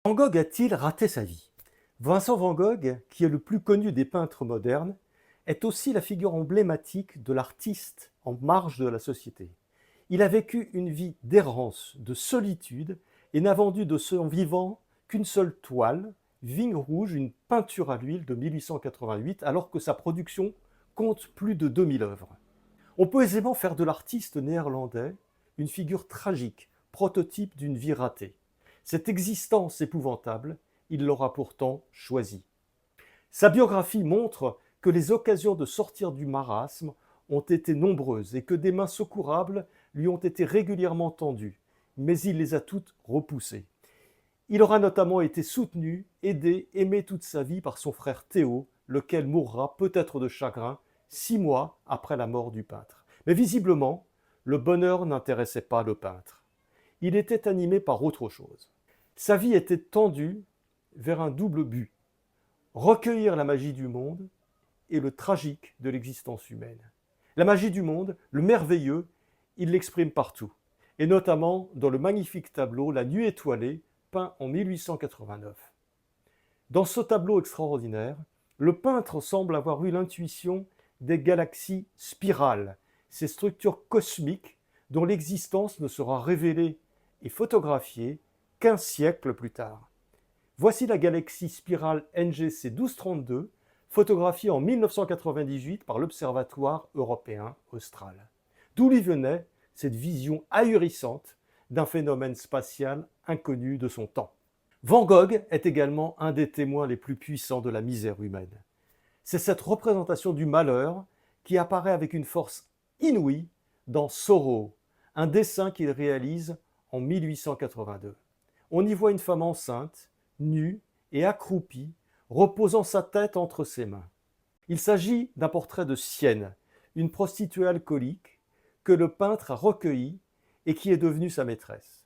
Van Gogh a-t-il raté sa vie? Vincent Van Gogh, qui est le plus connu des peintres modernes, est aussi la figure emblématique de l'artiste en marge de la société. Il a vécu une vie d'errance, de solitude, et n'a vendu de son vivant qu'une seule toile, Vigne rouge, une peinture à l'huile de 1888, alors que sa production compte plus de 2000 œuvres. On peut aisément faire de l'artiste néerlandais une figure tragique, prototype d'une vie ratée. Cette existence épouvantable, il l'aura pourtant choisie. Sa biographie montre que les occasions de sortir du marasme ont été nombreuses et que des mains secourables lui ont été régulièrement tendues, mais il les a toutes repoussées. Il aura notamment été soutenu, aidé, aimé toute sa vie par son frère Théo, lequel mourra peut-être de chagrin 6 mois après la mort du peintre. Mais visiblement, le bonheur n'intéressait pas le peintre. Il était animé par autre chose. Sa vie était tendue vers un double but: recueillir la magie du monde et le tragique de l'existence humaine. La magie du monde, le merveilleux, il l'exprime partout, et notamment dans le magnifique tableau La Nuit étoilée, peint en 1889. Dans ce tableau extraordinaire, le peintre semble avoir eu l'intuition des galaxies spirales, ces structures cosmiques dont l'existence ne sera révélée et photographiée qu'1 siècle plus tard. Voici la galaxie spirale NGC 1232, photographiée en 1998 par l'Observatoire européen austral. D'où lui venait cette vision ahurissante d'un phénomène spatial inconnu de son temps. Van Gogh est également un des témoins les plus puissants de la misère humaine. C'est cette représentation du malheur qui apparaît avec une force inouïe dans Sorrow, un dessin qu'il réalise en 1882. On y voit une femme enceinte, nue et accroupie, reposant sa tête entre ses mains. Il s'agit d'un portrait de Sienne, une prostituée alcoolique que le peintre a recueillie et qui est devenue sa maîtresse.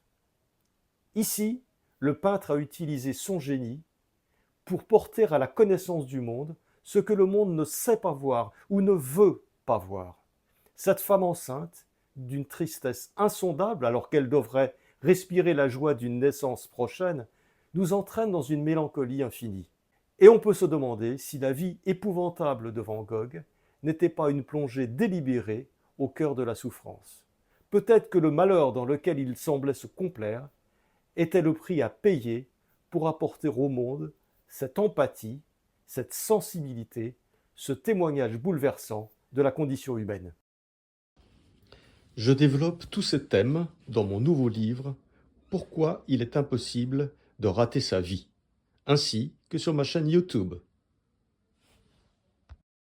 Ici, le peintre a utilisé son génie pour porter à la connaissance du monde ce que le monde ne sait pas voir ou ne veut pas voir. Cette femme enceinte, d'une tristesse insondable alors qu'elle devrait respirer la joie d'une naissance prochaine, nous entraîne dans une mélancolie infinie. Et on peut se demander si la vie épouvantable de Van Gogh n'était pas une plongée délibérée au cœur de la souffrance. Peut-être que le malheur dans lequel il semblait se complaire était le prix à payer pour apporter au monde cette empathie, cette sensibilité, ce témoignage bouleversant de la condition humaine. Je développe tous ces thèmes dans mon nouveau livre « Pourquoi il est impossible de rater sa vie », ainsi que sur ma chaîne YouTube.